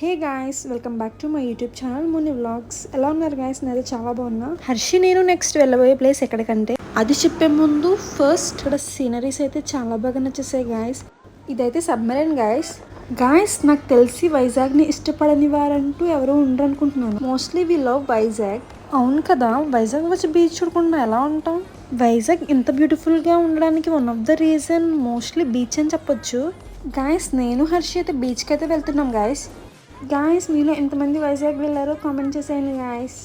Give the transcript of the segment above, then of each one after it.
Hey guys, welcome back to my YouTube channel Muni vlogs. ఎలా ఉన్నారు guys? నేనైతే చాలా బాగున్నా. హర్షి నేను నెక్స్ట్ వెళ్ళబోయే ప్లేస్ ఎక్కడికంటే అది చెప్పే ముందు ఫస్ట్ ఇక్కడ సీనరీస్ అయితే చాలా బాగా నచ్చేసాయి గాయ్స్. ఇదైతే సబ్మెరైన్ గాయ్స్. నాకు తెలిసి వైజాగ్ని ఇష్టపడని వారంటూ ఎవరు ఉండరు అనుకుంటున్నాను. Mostly we love Vizag. అవును కదా, వైజాగ్ వచ్చి బీచ్ చూడకుండా ఎలా ఉంటాం? వైజాగ్ ఇంత బ్యూటిఫుల్గా ఉండడానికి one of the reason mostly beach అని చెప్పొచ్చు. గాయస్ నేను హర్షి అయితే బీచ్కి అయితే వెళ్తున్నాం గాయస్ మీలో ఎంతమంది వైజాగ్ వెళ్ళారో కామెంట్ చేసేయండి గాయస్.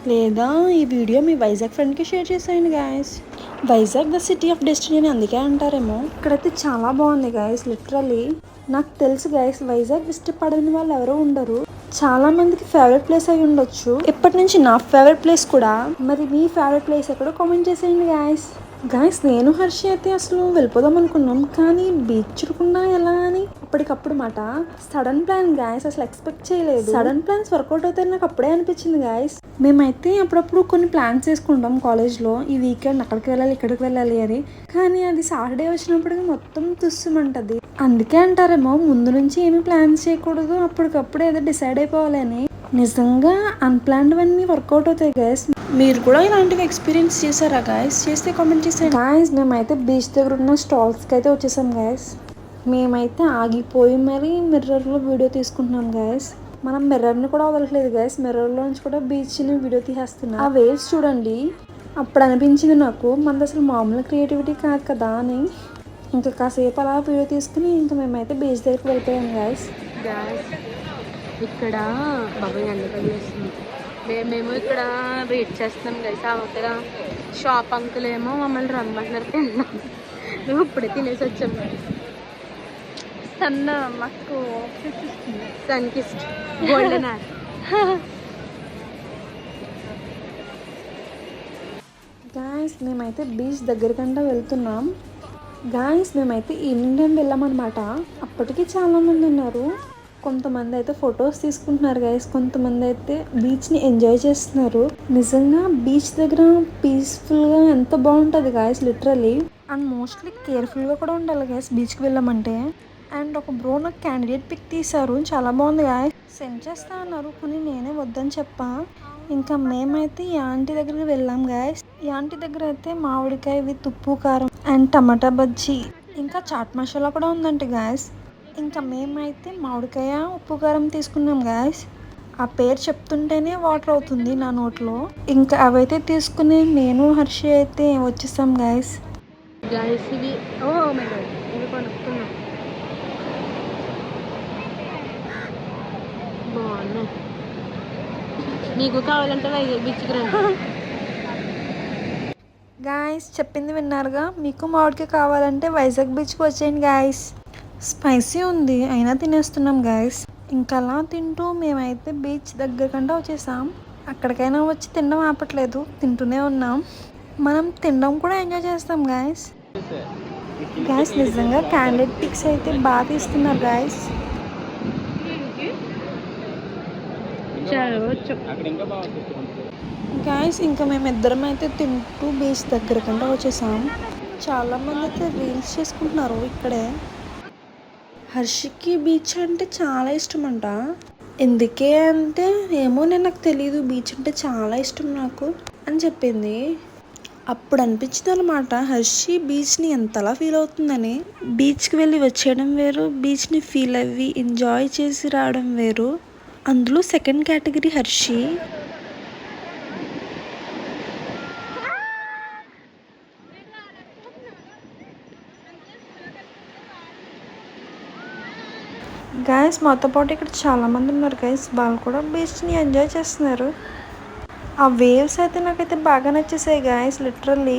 లేదా ఈ వీడియో మీ వైజాగ్ ఫ్రెండ్కి షేర్ చేసేయండి guys. Vizag the city of destiny అని అందుకే అంటారేమో. ఇక్కడైతే చాలా బాగుంది గాయస్. లిటరల్లీ నాకు తెలుసు గాయస్, వైజాగ్ ఇష్టపడని వాళ్ళు ఎవరో ఉండరు. చాలా మందికి ఫేవరెట్ ప్లేస్ అయి ఉండొచ్చు. ఇప్పటి నుంచి నా ఫేవరెట్ ప్లేస్ కూడా. మరి మీ ఫేవరెట్ ప్లేస్ ఎక్కడో కామెంట్ చేసేయండి గాయస్ నేను హర్షి అయితే అసలు వెళ్ళిపోదాం అనుకున్నాం, కానీ బీచ్ చూడకుండా ఎలా అని అప్పటికప్పుడు మాట సడన్ ప్లాన్ గాయస్. అసలు ఎక్స్పెక్ట్ చేయలేదు. సడన్ ప్లాన్స్ వర్కౌట్ అవుతాయి నాకు అప్పుడే అనిపించింది గాయస్. మేమైతే అప్పుడప్పుడు కొన్ని ప్లాన్స్ వేసుకుంటాం కాలేజ్లో, ఈ వీకెండ్ అక్కడికి వెళ్ళాలి ఇక్కడికి వెళ్ళాలి అని. కానీ అది సాటర్డే వచ్చినప్పటికి మొత్తం తుస్సుమంటది. అందుకే అంటారేమో ముందు నుంచి ఏమి ప్లాన్స్ చేయకూడదు, అప్పటికప్పుడు ఏదో డిసైడ్ అయిపోవాలి అని. నిజంగా అన్ప్లాన్డ్ అన్నీ వర్కౌట్ అవుతాయి గాయస్. మీరు కూడా ఇలాంటివి ఎక్స్పీరియన్స్ చేశారా గాయస్? చేస్తే కామెంట్ చేసేయండి గాయస్. మేమైతే బీచ్ దగ్గర ఉన్న స్టాల్స్కి అయితే వచ్చేసాం గాయస్. మేమైతే ఆగిపోయి మరీ మిర్రర్లో వీడియో తీసుకుంటున్నాం గాయస్. మనం మిర్రర్ని కూడా వదలట్లేదు గాయస్. మిర్రర్లో నుంచి కూడా బీచ్ని వీడియో తీసేస్తున్నాం. ఆ వేవ్స్ చూడండి. అప్పుడు అనిపించింది నాకు మనది అసలు మామూలు క్రియేటివిటీ కాదు కదా అని. ఇంకా కాసేపు అలా వీడియో తీసుకుని ఇంకా మేమైతే బీచ్ దగ్గరికి వెళ్ళిపోయాం గాయస్. ఇక్కడ బాబాయ్ అందుకని చేస్తుంది. మేము ఇక్కడ వెయిట్ చేస్తున్నాం గైస్. అవతల షాప్ అంకుల్ ఏమో మమ్మల్ని రమ్మంటున్నారు తిన్నాం. మేము ఇప్పుడే తినేసి వచ్చాం. సన్న మాకు సన్కిస్ట్ గోల్డెన్ ఆర్. గాయస్ మేమైతే బీచ్ దగ్గరకంటే వెళ్తున్నాం గాయస్. మేమైతే ఈవినింగ్ టైం వెళ్ళామన్నమాట. అప్పటికి చాలామంది ఉన్నారు. కొంతమంది అయితే ఫొటోస్ తీసుకుంటున్నారు గైస్, కొంతమంది అయితే బీచ్ని ఎంజాయ్ చేస్తున్నారు. నిజంగా బీచ్ దగ్గర పీస్ఫుల్గా ఎంత బాగుంటుంది గాయస్ లిటరలీ. అండ్ మోస్ట్లీ కేర్ఫుల్గా కూడా ఉండాలి గైస్ బీచ్కి వెళ్ళామంటే. అండ్ ఒక బ్రో నాకు క్యాండిడేట్ పిక్ తీశారు, చాలా బాగుంది గాయస్. సెండ్ చేస్తా అన్నారు కానీ నేనే వద్దని చెప్పా. ఇంకా మేమైతే ఈ ఆంటీ దగ్గరికి వెళ్ళాం గాయస్. ఈ ఆంటీ దగ్గర అయితే మామిడికాయ విత్ ఉప్పు కారం అండ్ టమాటా బజ్జీ ఇంకా చాట్ మసాలా కూడా ఉందంటే గాయస్. ఇంకా మేమైతే మామిడికాయ ఉప్పు కారం తీసుకున్నాం గాయస్. ఆ పేరు చెప్తుంటేనే వాటర్ అవుతుంది నా నోట్లో. ఇంకా అవైతే తీసుకుని నేను హర్షి అయితే వచ్చేసాం గాయస్. ఇవి ఇవి కొనుక్కున్నాం. బాగున్నాయి. నీకు కావాలంటే వైజాగ్ బీచ్కి రండి గాయస్. చెప్పింది విన్నారుగా, మీకు మామిడికాయ కావాలంటే వైజాగ్ బీచ్కి వచ్చేయండి గాయస్. స్పైసీ ఉంది అయినా తినేస్తున్నాం గాయస్. ఇంకా అలా తింటూ మేమైతే బీచ్ దగ్గరకంటే వచ్చేసాం. అక్కడికైనా వచ్చి తినడం ఆపట్లేదు, తింటూనే ఉన్నాం. మనం తినడం కూడా ఎంజాయ్ చేస్తాం గాయస్. నిజంగా క్యాండిడేట్ పిక్స్ అయితే బాగా తీస్తున్నారు గాయస్. ఇంకా మేమిద్దరం అయితే తింటూ బీచ్ దగ్గరకంటే వచ్చేసాం. చాలామంది అయితే రీల్స్ చేసుకుంటున్నారు ఇక్కడే. హర్షికి బీచ్ అంటే చాలా ఇష్టం అంట. ఎందుకే అంటే ఏమో నాకు తెలీదు, బీచ్ అంటే చాలా ఇష్టం నాకు అని చెప్పింది. అప్పుడు అనిపించింది అనమాట హర్షి బీచ్ని ఎంతలా ఫీల్ అవుతుందని. బీచ్కి వెళ్ళి వచ్చేయడం వేరు, బీచ్ని ఫీల్ అవ్వి ఎంజాయ్ చేసి రావడం వేరు. అందులో సెకండ్ కేటగిరీ హర్షి. గాయస్ మాతో పాటు ఇక్కడ చాలామంది ఉన్నారు గైస్. వాళ్ళు కూడా బీచ్ని ఎంజాయ్ చేస్తున్నారు. ఆ వేవ్స్ అయితే నాకైతే బాగా నచ్చేసాయి గాయస్ లిటరల్లీ.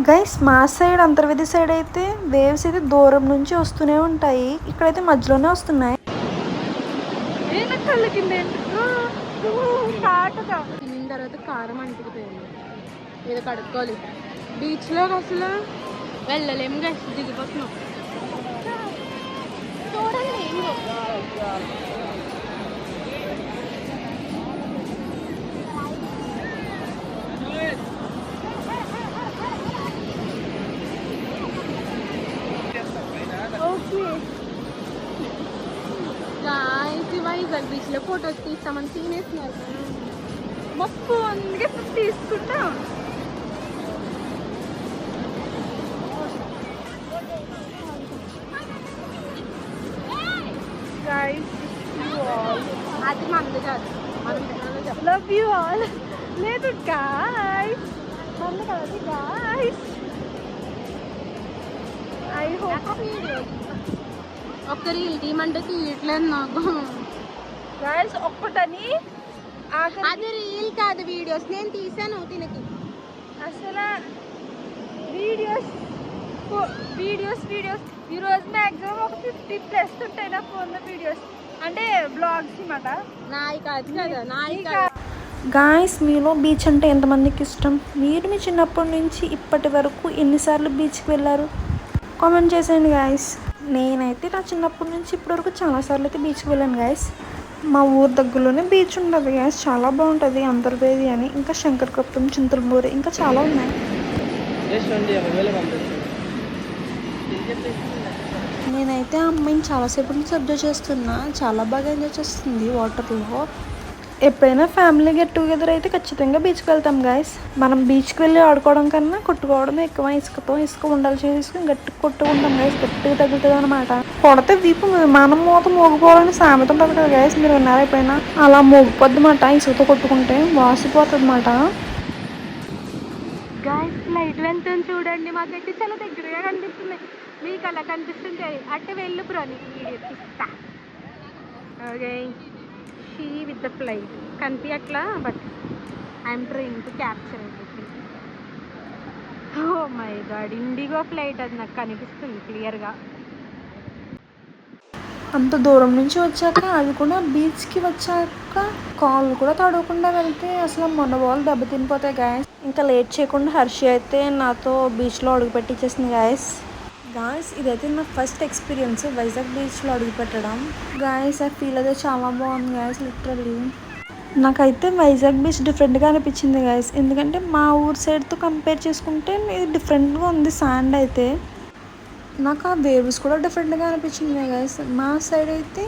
గైస్ మా సైడ్ అంతర్వేది సైడ్ అయితే వేవ్స్ అయితే దూరం నుంచి వస్తూనే ఉంటాయి, ఇక్కడైతే మధ్యలోనే వస్తున్నాయి. తిన్న తర్వాత కారం అంటుకుపోయింది, ఇది కడుక్కోవాలి. బీచ్లో అసలు వెళ్ళలేము గైస్, దిగిపోతున్నాం. బీచ్ లో ఫోటోస్ తీస్తామని తినేస్తున్నారు మొప్పు అందుకే తీసుకుంటాం. అది మంది కాదు, మనం లవ్ యూ ఆల్ లేదు గాయ్స్, మంది కాదు గాయ్స్. ఐ హోప్ ఒక్క రీల్ తీయమంటే తీయట్లేదు నాకు గాయ్స్. ఒక్కటని అది రీల్ కాదు, వీడియోస్ నేను తీసాను తినకి. అసలు వీడియోస్ వీడియోస్ వీడియోస్ ఈరోజు మ్యాక్సిమం ఒక 50+ ఉంటాయి నా ఫోన్లో వీడియోస్, అంటే బ్లాగ్స్ అన్నమాట. నాయి కాదు కదా, నాయి కాదు. గాయస్, మీలో బీచ్ అంటే ఎంతమందికి ఇష్టం? మీరు మీ చిన్నప్పటి నుంచి ఇప్పటి వరకు ఎన్నిసార్లు బీచ్కి వెళ్ళారు? కామెంట్ చేసేయండి గాయస్. నేనైతే నా చిన్నప్పటి నుంచి ఇప్పటి వరకు చాలాసార్లు అయితే బీచ్కి వెళ్ళాను గాయస్. మా ఊరు దగ్గరలోనే బీచ్ ఉంటుంది గాయస్, చాలా బాగుంటుంది. అంతర్వేది అని, ఇంకా శంకరకొప్పం, చింతలమూరి, ఇంకా చాలా ఉన్నాయి. నేనైతే ఆ అమ్మాయిని చాలాసేపు నుంచి అబ్జర్వ్ చేస్తున్నా, చాలా బాగా ఎంజాయ్ చేస్తుంది వాటర్లో. ఎప్పుడైనా ఫ్యామిలీ గెట్ టుగెదర్ అయితే ఖచ్చితంగా బీచ్కి వెళ్తాం గాయస్. మనం బీచ్కి వెళ్ళి ఆడుకోవడం కన్నా కొట్టుకోవడమే ఎక్కువ. ఇసుక ఉండాలి చేసుకుని గట్టి కొట్టుకుంటాం గాయస్, గట్టిగా తగ్గుతుంది అనమాట. కొడితే వీపు విమానం మూత మోగిపోవాలని సామెత ఉంటుంది కదా గాయస్, మీరు విన్నారా ఎప్పుడైనా? అలా మోగిపోద్ది మాట ఇసుకతో కొట్టుకుంటే, వాసిపోతుంది అన్నమాట. గాయస్ లైట్ వెళ్తుంది చూడండి, మాకైతే చాలా దగ్గరగా కనిపిస్తుంది. మీకు అలా కనిపిస్తుంటాయి, అట్టే వెళ్ళు బ్రో, నీకు వీడియో తీస్తా. Okay, she with the flight కనిపి అట్లా, but I'm trying to capture everything. Oh my god, IndiGo flight అది నాకు కనిపిస్తుంది క్లియర్గా. అంత దూరం నుంచి వచ్చాక, అది కూడా బీచ్కి వచ్చాక కాళ్ళు కూడా తడవకుండా వెళ్తే అసలు మొన్న వాళ్ళు దెబ్బతినిపోతాయి గాయస్. ఇంకా లేట్ చేయకుండా హర్షి అయితే నాతో బీచ్లో అడుగు పెట్టించేసింది గాయస్. ఇదైతే నా ఫస్ట్ ఎక్స్పీరియన్స్ వైజాగ్ బీచ్లో అడుగు పెట్టడం గాయస్. ఆ ఫీల్ అయితే చాలా బాగుంది గాయస్. లిటరల్లీ నాకైతే వైజాగ్ బీచ్ డిఫరెంట్గా అనిపించింది గాయస్, ఎందుకంటే మా ఊరు సైడ్తో కంపేర్ చేసుకుంటే ఇది డిఫరెంట్గా ఉంది. శాండ్ అయితే నాకు ఆ వేవ్స్ కూడా డిఫరెంట్గా అనిపించింది గైస్. మా సైడ్ అయితే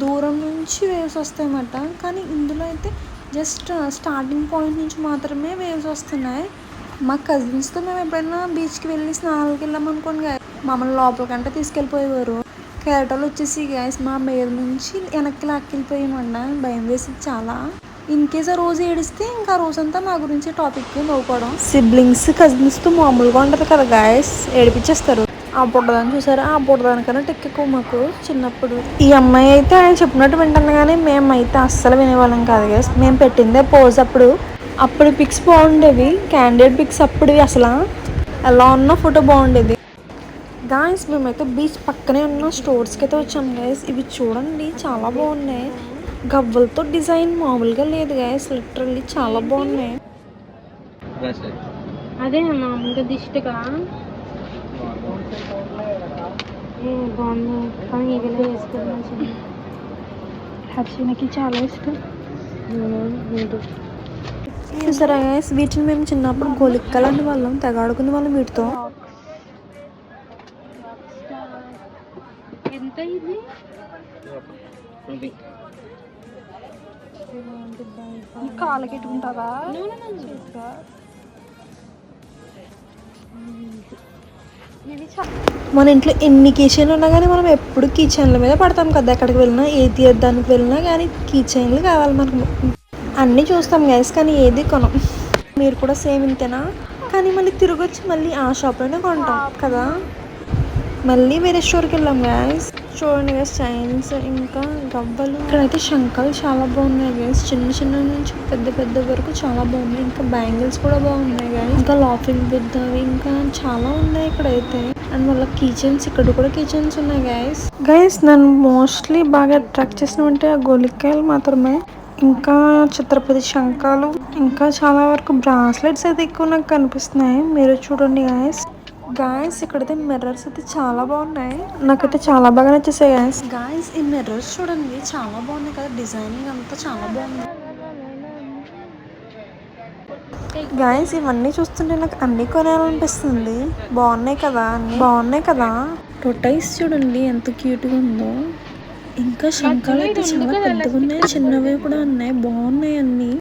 దూరం నుంచి వేవ్స్ వస్తాయన్నమాట, కానీ ఇందులో అయితే జస్ట్ స్టార్టింగ్ పాయింట్ నుంచి మాత్రమే వేవ్స్ వస్తున్నాయి. మా కజిన్స్తో మేము ఎప్పుడైనా బీచ్కి వెళ్ళి స్నానాలకు వెళ్ళామనుకోండి గాయస్, మమ్మల్ని లోపలికంటే తీసుకెళ్ళిపోయేవారు. కెరటాలు వచ్చేసి గాయస్ మా మీద నుంచి వెనక్కి లాక్కెళ్ళిపోయామన్నా, భయం వేసింది చాలా. ఇన్ కేస్ ఆ రోజు ఏడిస్తే ఇంకా ఆ రోజంతా నా గురించి టాపిక్ నవ్వుకోవడం. సిబ్లింగ్స్ కజిన్స్తో మామూలుగా ఉంటుంది కదా గాయస్, ఏడిపించేస్తారు. ఆ బుడ్డదాన్ని చూసారా, ఆ బుడ్డదానికన్నా టెక్కెక్కువ మాకు చిన్నప్పుడు. ఈ అమ్మాయి అయితే ఆయన చెప్పినట్టు వింటాను, కానీ మేమైతే అస్సలు వినేవాళ్ళం కాదు గైస్. మేము పెట్టిందే పోజ్. అప్పుడు పిక్స్ బాగుండేవి, క్యాండిడేట్ పిక్స్ అప్పుడువి. అసలు ఎలా ఉన్న ఫోటో బాగుండేది గాయస్. మేమైతే బీచ్ పక్కనే ఉన్న స్టోర్స్కి అయితే వచ్చాం గైస్. ఇవి చూడండి చాలా బాగున్నాయి, గవ్వలతో డిజైన్ మామూలుగా లేదు గైస్, లిటరల్లీ చాలా బాగున్నాయి. అదే మామూలుగా దిష్టిగా బాగుంది, కానీ ఈగలే వేసుకుని హర్షినకి చాలా ఇష్టం. చూసారా గైస్, వీటిని మేము చిన్నప్పుడు గోలిక్కలాంటి వాళ్ళం, తెగాడుకునే వాళ్ళం వీటితో. ఎంత ఇది? కాళ్ళకి ఎట్టుకుంటారా? మన ఇంట్లో ఎన్ని కీచైన్లు ఉన్నా కానీ మనం ఎప్పుడు కీచైన్ల మీద పడతాం కదా. ఎక్కడికి వెళ్ళినా, ఏ తీర్థానికి వెళ్ళినా కానీ కీచైన్లు కావాలి మనకు. అన్నీ చూస్తాం గైస్, కానీ ఏది కొనం. మీరు కూడా సేమ్ ఇంతేనా? కానీ మళ్ళీ తిరిగి వచ్చి మళ్ళీ ఆ షాప్లోనే కొంటాం కదా. మళ్ళీ వేరే స్టోర్కి వెళ్ళాం గైస్. చూడండి గైస్, చైన్స్ ఇంకా గవ్వలు. ఇక్కడైతే శంఖాలు చాలా బాగున్నాయి గైస్, చిన్న చిన్న నుంచి పెద్ద పెద్ద వరకు చాలా బాగున్నాయి. ఇంకా బ్యాంగిల్స్ కూడా బాగున్నాయి గైస్, ఇంకా లాఫింగ్ బుద్ధ, ఇంకా చాలా ఉన్నాయి ఇక్కడైతే. అండ్ మళ్ళీ కిచెన్స్, ఇక్కడ కూడా కిచెన్స్ ఉన్నాయి గైస్. నన్ను మోస్ట్లీ బాగా అట్రాక్ట్ చేసినవంటే ఆ గోలికాయలు మాత్రమే, ఇంకా ఛత్రపతి శంఖాలు, ఇంకా చాలా వరకు బ్రాస్లెట్స్ అయితే ఎక్కువ నాకు కనిపిస్తున్నాయి. మీరు చూడండి గాయస్ ఇక్కడైతే మిర్రర్స్ అయితే చాలా బాగున్నాయి, నాకైతే చాలా బాగా నచ్చేసాయి గాయస్. ఈ మిర్రర్స్ చూడండి చాలా బాగున్నాయి కదా, డిజైనింగ్ అంతా చాలా బాగుంది గాయస్. ఇవన్నీ చూస్తుంటే నాకు అన్ని కొనాలనిపిస్తుంది. బాగున్నాయి కదా, టొటైస్ చూడండి ఎంత క్యూట్గా ఉందో. ఇంకా శంఖాలు అయితే చాలా పెద్దగా ఉన్నాయి, చిన్నవి కూడా ఉన్నాయి, బాగున్నాయి అన్ని.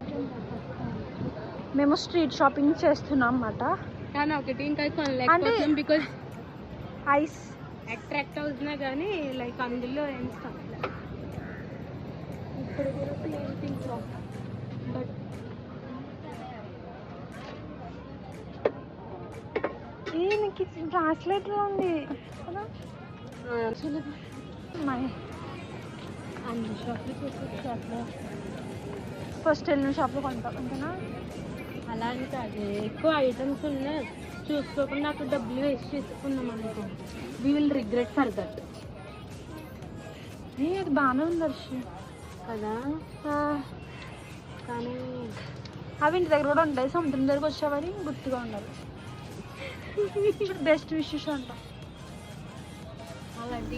మేము స్ట్రీట్ షాపింగ్ చేస్తున్నాం అన్నమాట. కానీ ఒకటి ఇంకా కొనలేకపోతున్నాం బికాజ్ ఐస్ అట్రాక్ట్ అవుతున్నా కానీ లైక్ అందులో ఏం స్టాక్ ఇప్పుడు కూడా పెయింటింగ్ బట్ నీకు బ్రాస్లెట్ ఉంది కదా, అన్ని షాప్లు చూసి షాప్లో ఫస్ట్ వెళ్ళిన షాప్లో కొంటాం అంతేనా. అలా అని కాదు, ఎక్కువ ఐటమ్స్ ఉన్నాయి చూసుకోకుండా అక్కడ డబ్బులు వేస్ట్ చేసుకున్నాం అనుకో, we will regret for that. అది బాగానే ఉంది హర్షి కదా, కానీ అవి ఇంటి దగ్గర కూడా ఉంటాయి, సముద్రం దగ్గరకు వచ్చేవాడి గుర్తుగా ఉండాలి. బెస్ట్ విషెస్ అంట.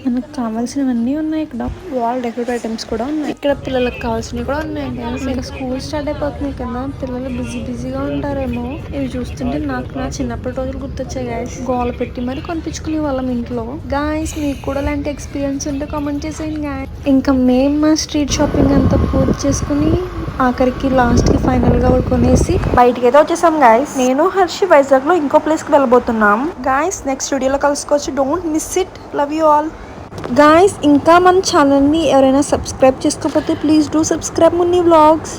మనకు కావాల్సినవన్నీ ఉన్నాయి ఇక్కడ, వాల్ డెకరేట్ ఐటమ్స్ కూడా ఉన్నాయి. ఇక్కడ పిల్లలకు కావాల్సినవి కూడా ఉన్నాయి. ఇంకా స్కూల్ స్టార్ట్ అయిపోతున్నాయి కదా, పిల్లలు బిజీగా ఉంటారేమో. ఇవి చూస్తుంటే నాకు నా చిన్నప్పటి రోజులు గుర్తొచ్చాయి గాయస్. గోల పెట్టి మరి కొనిపించుకునే వాళ్ళం ఇంట్లో. గాయస్ మీకు కూడా ఇలాంటి ఎక్స్పీరియన్స్ ఉంటే కామెంట్ చేసేయండి గాయస్. ఇంకా మేము మా స్ట్రీట్ షాపింగ్ అంతా పూర్తి చేసుకుని ఆఖరికి లాస్ట్ కి ఫైనల్ గా కొనేసి బయటికి అయితే వచ్చేసాం గాయస్. నేను హర్షి వైజాగ్ లో ఇంకో ప్లేస్ కి వెళ్ళబోతున్నాం గాయస్. నెక్స్ట్ వీడియోలో కలుసుకోవచ్చు. Don't miss it. Love you all guys. ఇంకా మన ఛానల్ ని ఎవరైనా సబ్స్క్రైబ్ చేసుకోకపోతే please do subscribe Munni vlogs.